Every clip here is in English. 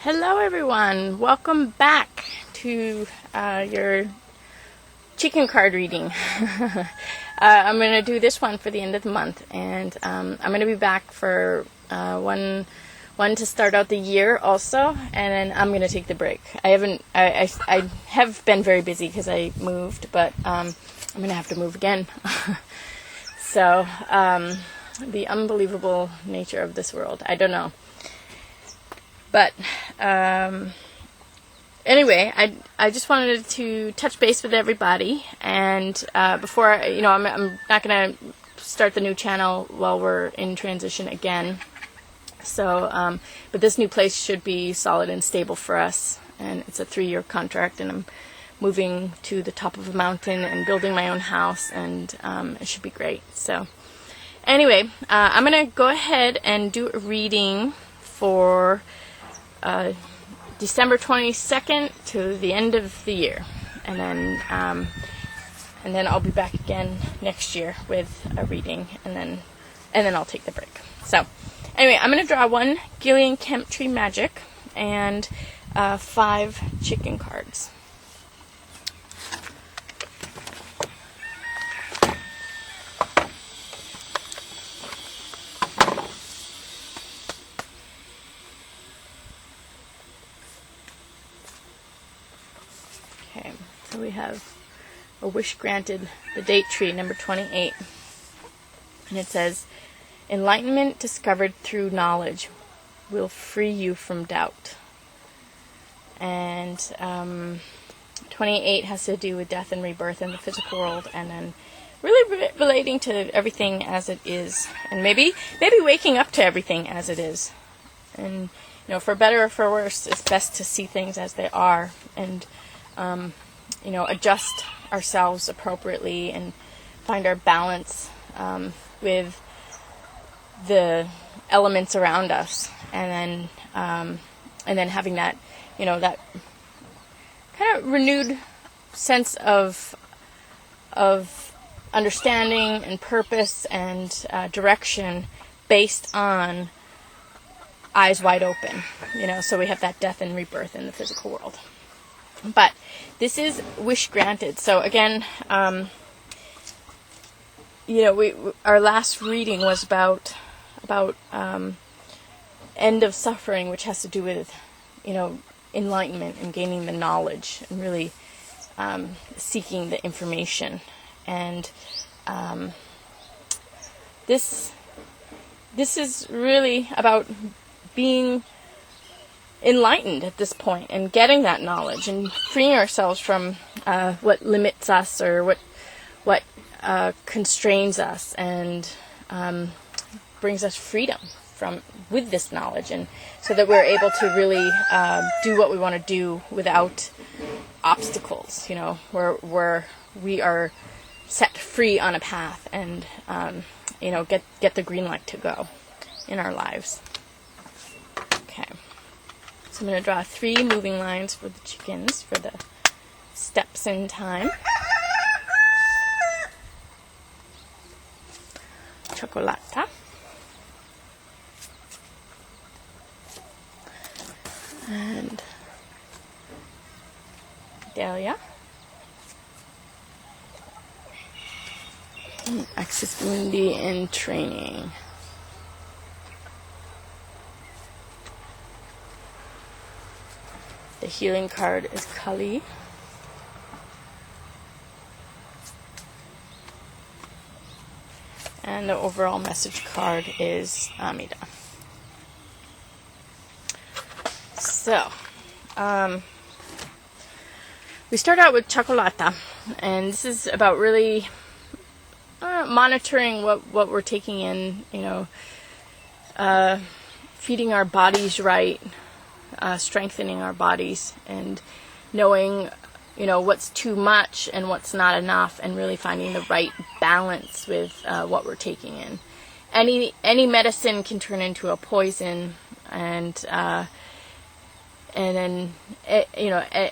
Hello everyone, welcome back to your chicken card reading. I'm going to do this one for the end of the month, and I'm going to be back for one to start out the year also, and then I'm going to take the break. I have been very busy because I moved, but I'm going to have to move again. So the unbelievable nature of this world, I don't know. But anyway, I just wanted to touch base with everybody, and before I'm not going to start the new channel while we're in transition again. So, but this new place should be solid and stable for us, and it's a 3-year contract, and I'm moving to the top of a mountain and building my own house, and it should be great. So, anyway, I'm going to go ahead and do a reading for December 22nd to the end of the year, and then I'll be back again next year with a reading, and then I'll take the break. So anyway, I'm going to draw 1 Gillian Kemp Tree Magic and 5 chicken cards. Okay, so we have a wish granted, the date tree, number 28. And it says, enlightenment discovered through knowledge will free you from doubt. And 28 has to do with death and rebirth in the physical world, and then really relating to everything as it is. And maybe waking up to everything as it is. And, for better or for worse, it's best to see things as they are, and adjust ourselves appropriately and find our balance with the elements around us, and then having that, that kind of renewed sense of understanding and purpose and direction based on eyes wide open, so we have that death and rebirth in the physical world. But this is wish granted. So again, our last reading was about end of suffering, which has to do with, enlightenment and gaining the knowledge and really seeking the information. And this is really about being enlightened at this point and getting that knowledge and freeing ourselves from what limits us or what constrains us, and brings us freedom with this knowledge, and so that we're able to really do what we want to do without obstacles, where we are set free on a path and get the green light to go in our lives. Okay. So I'm going to draw 3 moving lines for the chickens for the steps in time. Chocolata. And Dahlia. And Axis Mundi in training. The healing card is Kali. And the overall message card is Amida. So, we start out with Chocolata, and this is about really monitoring what we're taking in, feeding our bodies right, strengthening our bodies, and knowing, what's too much and what's not enough, and really finding the right balance with what we're taking in. Any medicine can turn into a poison, and then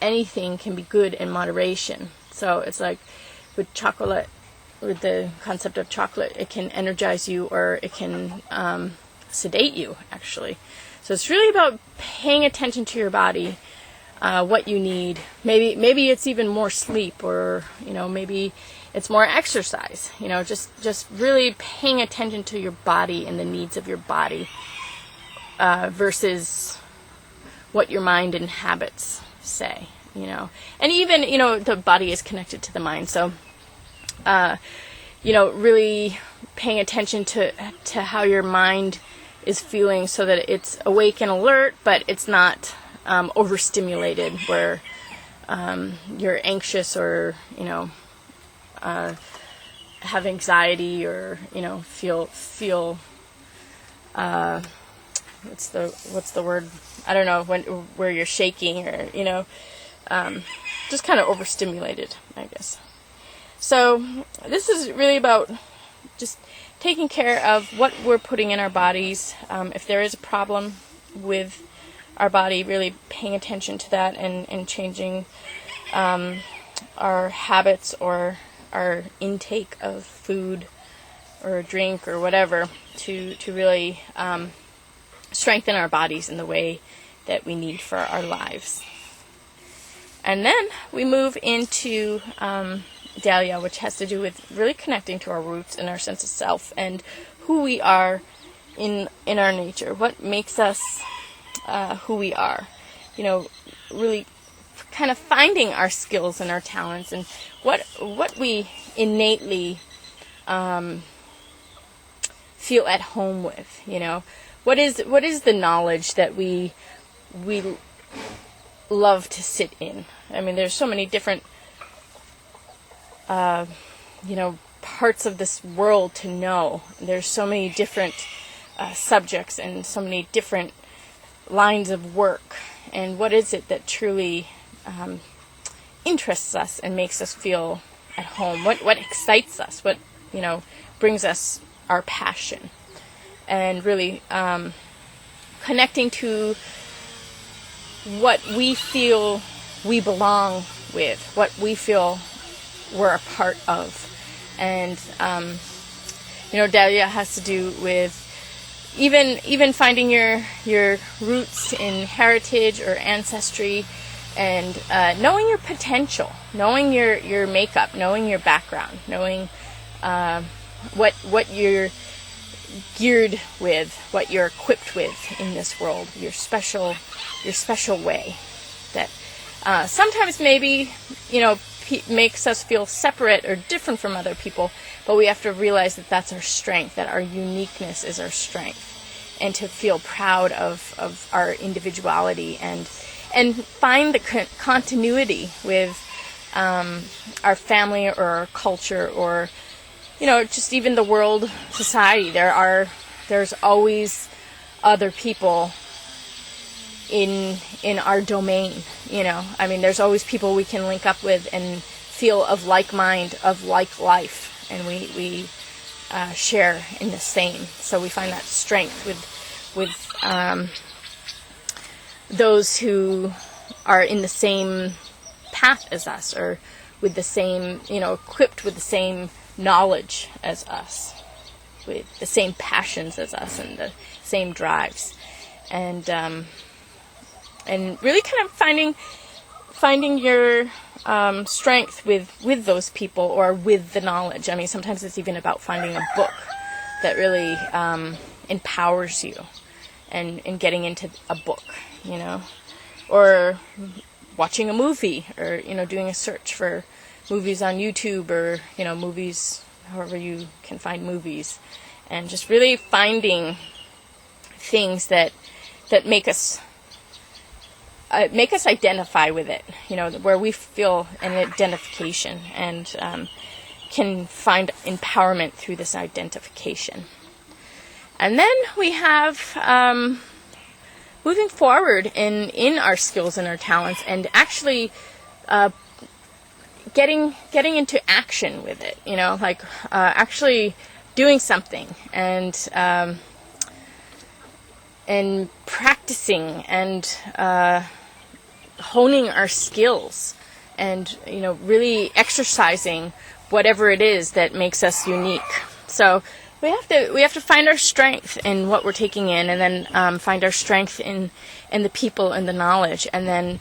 anything can be good in moderation. So it's like with chocolate, with the concept of chocolate, it can energize you or it can sedate you, actually. So it's really about paying attention to your body, what you need. Maybe it's even more sleep, or maybe it's more exercise. Just really paying attention to your body and the needs of your body versus what your mind and habits say. And even the body is connected to the mind. So really paying attention to how your mind is feeling, so that it's awake and alert, but it's not overstimulated where you're anxious, or have anxiety, or feel what's the word, I don't know, where you're shaking, or just kind of overstimulated, I guess. So this is really about just taking care of what we're putting in our bodies. If there is a problem with our body, really paying attention to that, and changing our habits or our intake of food or drink or whatever to really strengthen our bodies in the way that we need for our lives. And then we move into Dahlia, which has to do with really connecting to our roots and our sense of self and who we are in our nature. What makes us who we are. Really kind of finding our skills and our talents, and what we innately feel at home with. What is the knowledge that we love to sit in. I mean, there's so many different parts of this world to know. There's so many different subjects and so many different lines of work. And what is it that truly interests us and makes us feel at home? What excites us? What brings us our passion? And really connecting to what we feel we belong with, what we feel we're a part of. And Dahlia has to do with even finding your roots in heritage or ancestry, and knowing your potential, knowing your makeup, knowing your background, knowing what you're geared with, what you're equipped with in this world, your special way that sometimes maybe makes us feel separate or different from other people, but we have to realize that that's our strength, that our uniqueness is our strength, and to feel proud of our individuality and find the continuity with our family or our culture, or just even the world society. There's always other people in our domain. I mean, there's always people we can link up with and feel of like mind, of like life, and we share in the same. So we find that strength with those who are in the same path as us, or with the same, equipped with the same knowledge as us, with the same passions as us, and the same drives, and really kind of finding your strength with those people, or with the knowledge. I mean, sometimes it's even about finding a book that really empowers you, and getting into a book, or watching a movie, or doing a search for movies on YouTube, or movies, however you can find movies, and just really finding things that make us identify with it, where we feel an identification, and can find empowerment through this identification. And then we have moving forward in our skills and our talents, and actually getting into action with it, actually doing something, and practicing, and honing our skills, and really exercising whatever it is that makes us unique. So we have to find our strength in what we're taking in, and then find our strength in the people and the knowledge, and then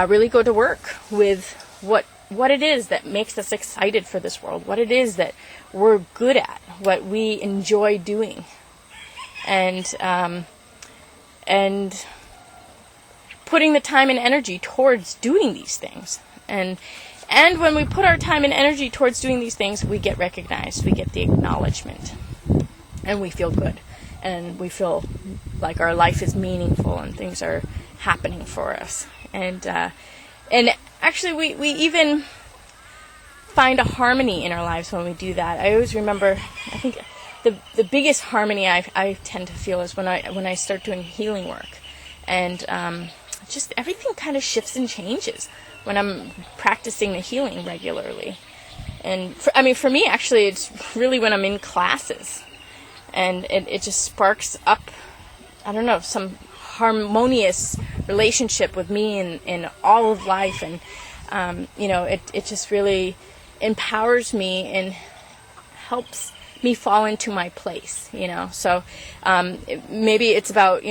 really go to work with what it is that makes us excited for this world, what it is that we're good at, what we enjoy doing, and putting the time and energy towards doing these things. And when we put our time and energy towards doing these things, we get recognized, we get the acknowledgement, and we feel good, and we feel like our life is meaningful and things are happening for us. And actually, we even find a harmony in our lives when we do that. I always remember, I think the biggest harmony I tend to feel is when I start doing healing work, and just everything kind of shifts and changes when I'm practicing the healing regularly. And for me, actually, it's really when I'm in classes, and it just sparks up, I don't know, some harmonious relationship with me and all of life, and it just really empowers me and helps me fall into my place, so maybe it's about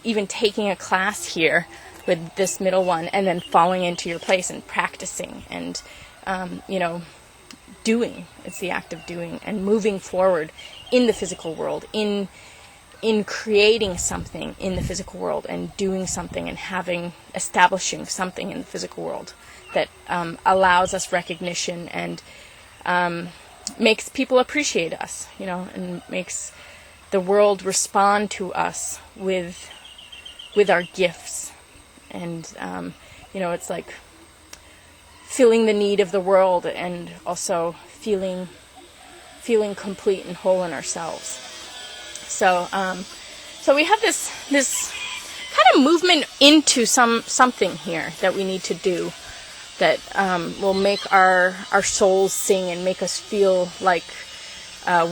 even taking a class here with this middle one, and then falling into your place and practicing, and doing. It's the act of doing and moving forward in the physical world, in creating something in the physical world, and doing something and establishing something in the physical world that allows us recognition, and makes people appreciate us, and makes the world respond to us with our gifts. And it's like filling the need of the world, and also feeling complete and whole in ourselves. So we have this kind of movement into something here that we need to do, that will make our souls sing and make us feel like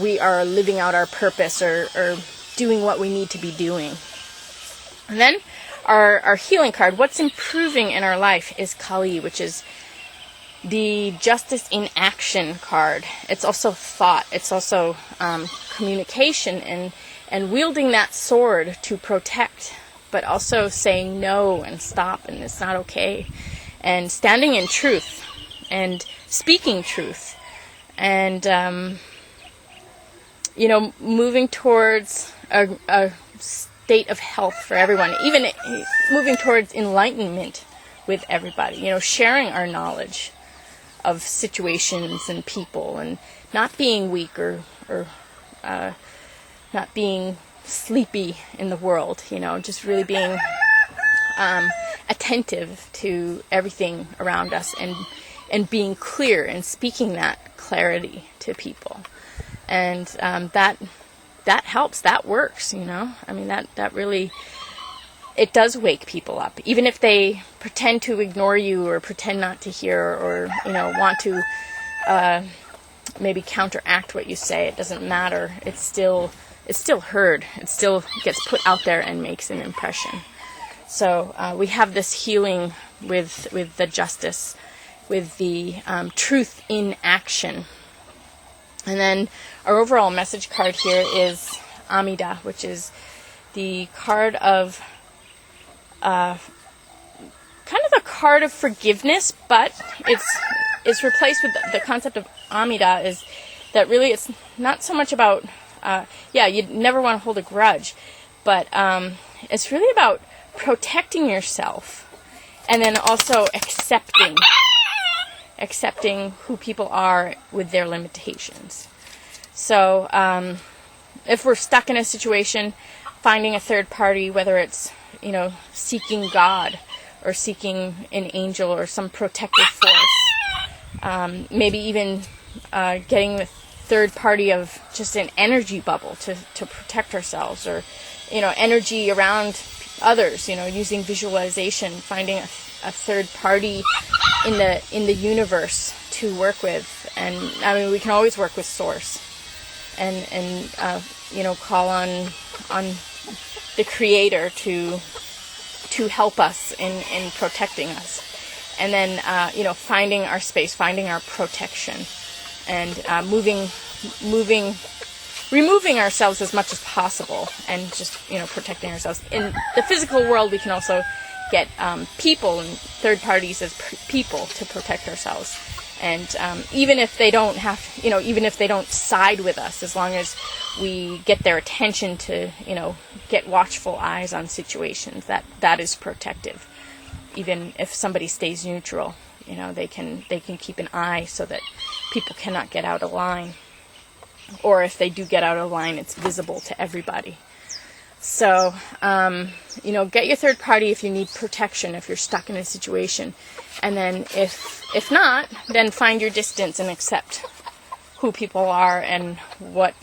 we are living out our purpose, or doing what we need to be doing. And then our healing card, what's improving in our life, is Kali, which is the Justice in Action card. It's also thought. It's also communication, and wielding that sword to protect, but also saying no and stop, and it's not okay, and standing in truth and speaking truth, and moving towards a state of health for everyone, even moving towards enlightenment with everybody, sharing our knowledge of situations and people, and not being weak or not being sleepy in the world, just really being attentive to everything around us, and being clear and speaking that clarity to people. And that helps, that works, that really, it does wake people up, even if they pretend to ignore you, or pretend not to hear, or want to maybe counteract what you say. It doesn't matter. It's still heard. It still gets put out there and makes an impression. So we have this healing with the justice, with the truth in action. And then our overall message card here is Amida, which is the card of kind of a card of forgiveness, but it's replaced with the concept of Amida, is that really it's not so much about you never want to hold a grudge, but it's really about protecting yourself, and then also accepting who people are with their limitations. So if we're stuck in a situation, finding a third party, whether it's seeking God, or seeking an angel, or some protective force, maybe even getting the third party of just an energy bubble to protect ourselves, or energy around others, using visualization, finding a third party in the universe to work with. And we can always work with source, and call on the creator to help us in protecting us. And then finding our space, finding our protection, and moving removing ourselves as much as possible and just, protecting ourselves. In the physical world, we can also get people and third parties as people to protect ourselves. And even if they don't even if they don't side with us, as long as we get their attention to, get watchful eyes on situations, that is protective. Even if somebody stays neutral, they can keep an eye so that people cannot get out of line. Or if they do get out of line, it's visible to everybody. So, get your third party if you need protection, if you're stuck in a situation. And then if not, then find your distance and accept who people are and what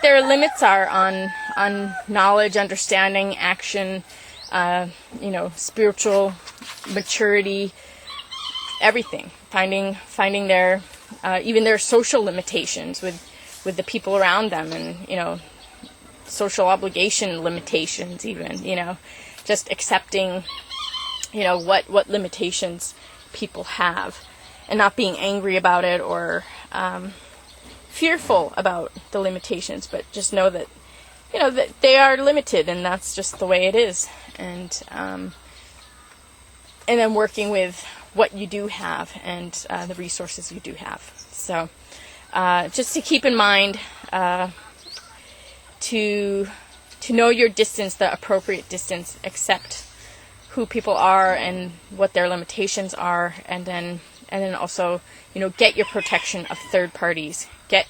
their limits are on knowledge, understanding, action, spiritual maturity, everything. Finding their even their social limitations with the people around them, and social obligation limitations, even just accepting what limitations people have, and not being angry about it or fearful about the limitations, but just know that that they are limited, and that's just the way it is. And then working with what you do have and the resources you do have. So just to keep in mind to know your distance, the appropriate distance, accept who people are and what their limitations are, and then also get your protection of third parties. Get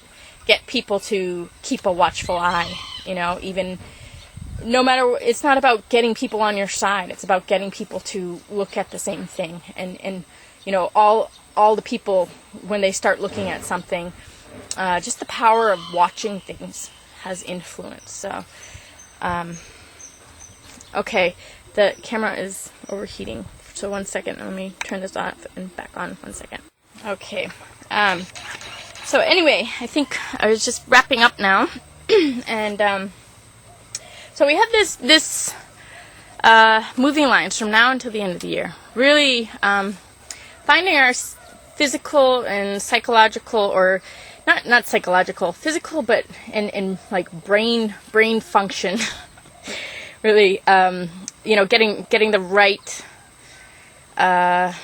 people to keep a watchful eye. Even no matter, it's not about getting people on your side. It's about getting people to look at the same thing, and all the people, when they start looking at something, just the power of watching things has influence. So, okay, the camera is overheating. So 1 second, let me turn this off and back on. 1 second. Okay. So anyway, I think I was just wrapping up now, and so we have this moving lines from now until the end of the year. Really finding our physical and psychological, or not psychological, physical, but in like brain function. Really, getting the right, the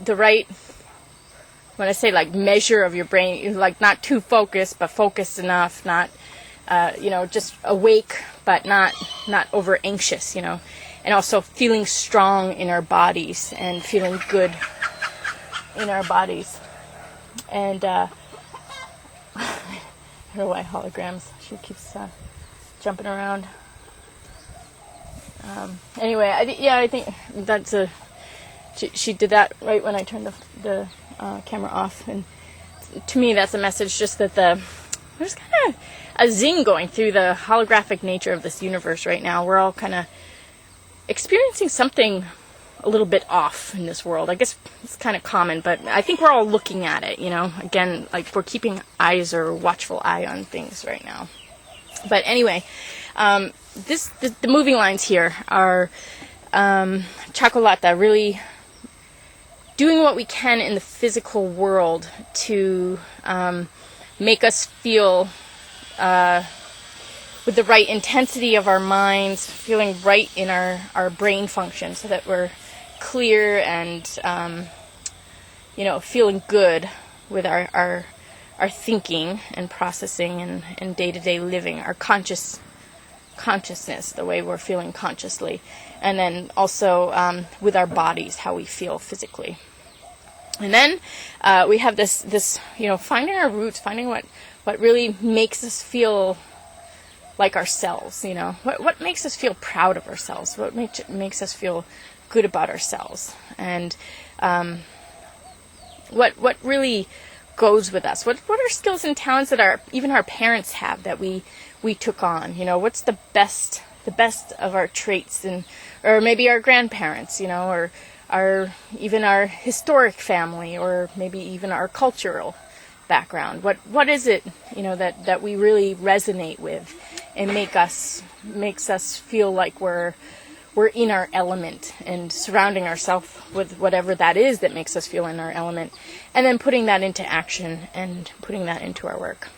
right. When I say like measure of your brain, like not too focused, but focused enough, not just awake, but not over anxious, and also feeling strong in our bodies and feeling good in our bodies. And I don't know why holograms. She keeps jumping around. Anyway, I think that's she did that right when I turned the camera off, and to me that's a message just that there's kind of a zing going through the holographic nature of this universe right now. We're all kind of experiencing something a little bit off in this world. I guess it's kind of common, but I think we're all looking at it, again, like we're keeping eyes or watchful eye on things right now. But anyway, the moving lines here are Chocolata, really doing what we can in the physical world to make us feel with the right intensity of our minds, feeling right in our brain function, so that we're clear and feeling good with our thinking and processing and day-to-day living, our consciousness, the way we're feeling consciously, and then also with our bodies, how we feel physically. And then we have this finding our roots, finding what really makes us feel like ourselves. What makes us feel proud of ourselves, what makes us feel good about ourselves, and what really goes with us. What are skills and talents that even our parents have that we took on? What's the best of our traits, or maybe our grandparents, or even our historic family, or maybe even our cultural background. What is it, that we really resonate with and makes us feel like we're we're in our element, and surrounding ourselves with whatever that is that makes us feel in our element, and then putting that into action and putting that into our work.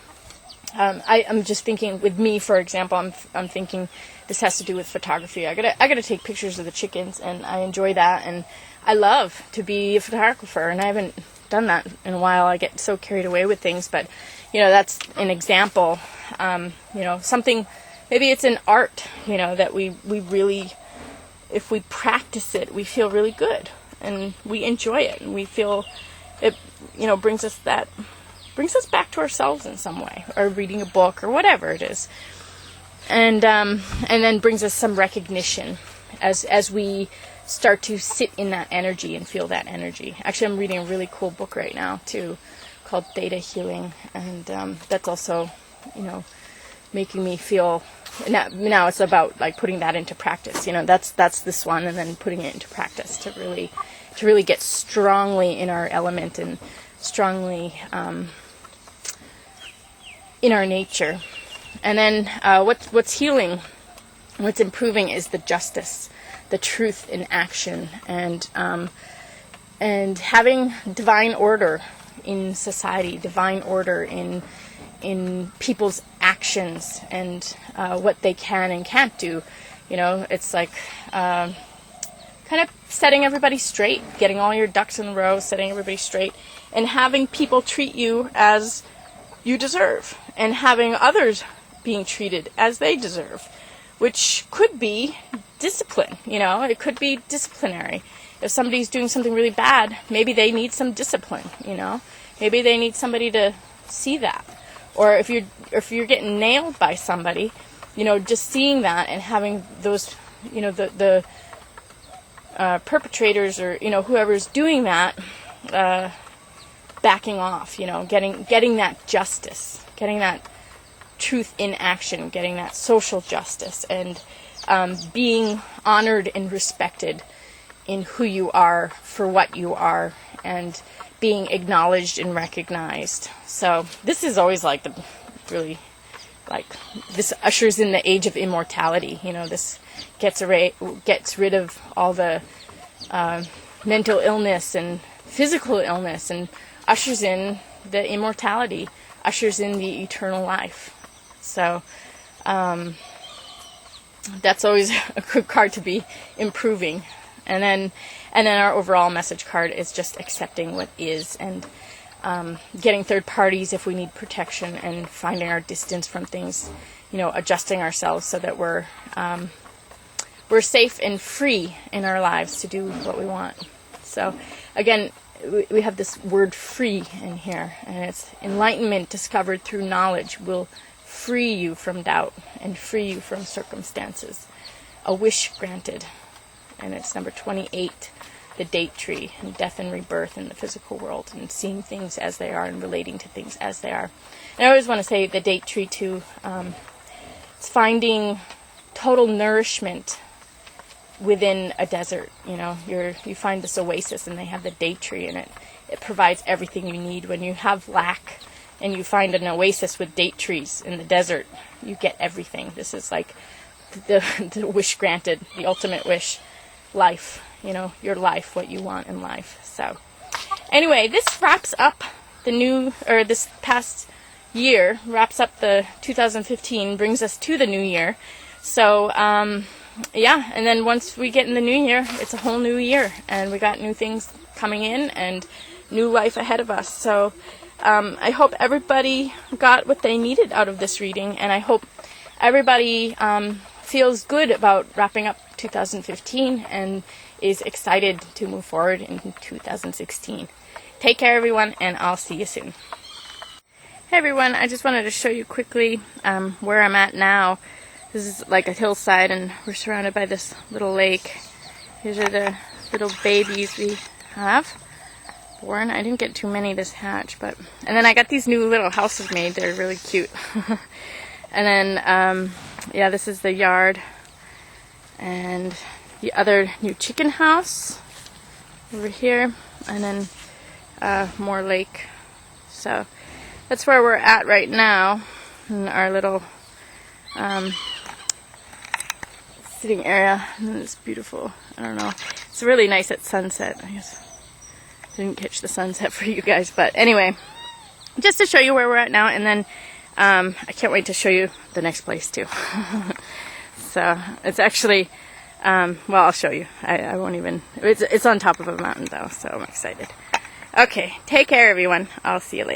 I'm just thinking with me, for example, I'm thinking this has to do with photography. I gotta take pictures of the chickens, and I enjoy that, and I love to be a photographer, and I haven't done that in a while. I get so carried away with things, but that's an example. Something, maybe it's an art, that we really, if we practice it, we feel really good, and we enjoy it, and we feel it, brings us back to ourselves in some way, or reading a book or whatever it is, and then brings us some recognition as we start to sit in that energy and feel that energy. Actually, I'm reading a really cool book right now too, called Theta Healing, and that's also making me feel. Now it's about like putting that into practice. That's this one, and then putting it into practice to really get strongly in our element and strongly in our nature. And then what's healing, what's improving is the justice, the truth in action, and having divine order in society, divine order in people's actions, and what they can and can't do. It's like kind of setting everybody straight, getting all your ducks in a row, setting everybody straight, and having people treat you as you deserve, and having others being treated as they deserve, which could be discipline. It could be disciplinary. If somebody's doing something really bad, maybe they need some discipline. Maybe they need somebody to see that. Or if you're getting nailed by somebody, just seeing that and having those, the perpetrators, or whoever's doing that, backing off. Getting that justice, getting that truth in action, getting that social justice, and being honored and respected in who you are for what you are, and being acknowledged and recognized. So this is always this ushers in the age of immortality. This gets rid of all the mental illness and physical illness, and ushers in the immortality, ushers in the eternal life. So that's always a good card to be improving. And then our overall message card is just accepting what is, and getting third parties if we need protection, and finding our distance from things, adjusting ourselves so that we're safe and free in our lives to do what we want. So again, we have this word free in here, and it's enlightenment discovered through knowledge will free you from doubt and free you from circumstances. A wish granted. And it's number 28, the date tree, and death and rebirth in the physical world, and seeing things as they are and relating to things as they are. And I always want to say the date tree too, it's finding total nourishment within a desert. You find this oasis, and they have the date tree, and it provides everything you need. When you have lack and you find an oasis with date trees in the desert, you get everything. This is like the wish granted, the ultimate wish. Life, your life, what you want in life. So anyway, this wraps up this past year, wraps up the 2015, brings us to the new year. So and then once we get in the new year, it's a whole new year, and we got new things coming in and new life ahead of us. So I hope everybody got what they needed out of this reading, and I hope everybody feels good about wrapping up 2015 and is excited to move forward in 2016. Take care, everyone, and I'll see you soon. Hey, everyone. I just wanted to show you quickly where I'm at now. This is like a hillside, and we're surrounded by this little lake. These are the little babies we have born. I didn't get too many this hatch, and then I got these new little houses made. They're really cute. And then, this is the yard. And the other new chicken house over here, and then more lake. So that's where we're at right now in our little sitting area. And it's beautiful. I don't know. It's really nice at sunset. I guess didn't catch the sunset for you guys, but anyway, just to show you where we're at now, and then I can't wait to show you the next place too. So it's actually, well, I'll show you. I won't even. It's on top of a mountain though, so I'm excited. Okay, take care, everyone. I'll see you later.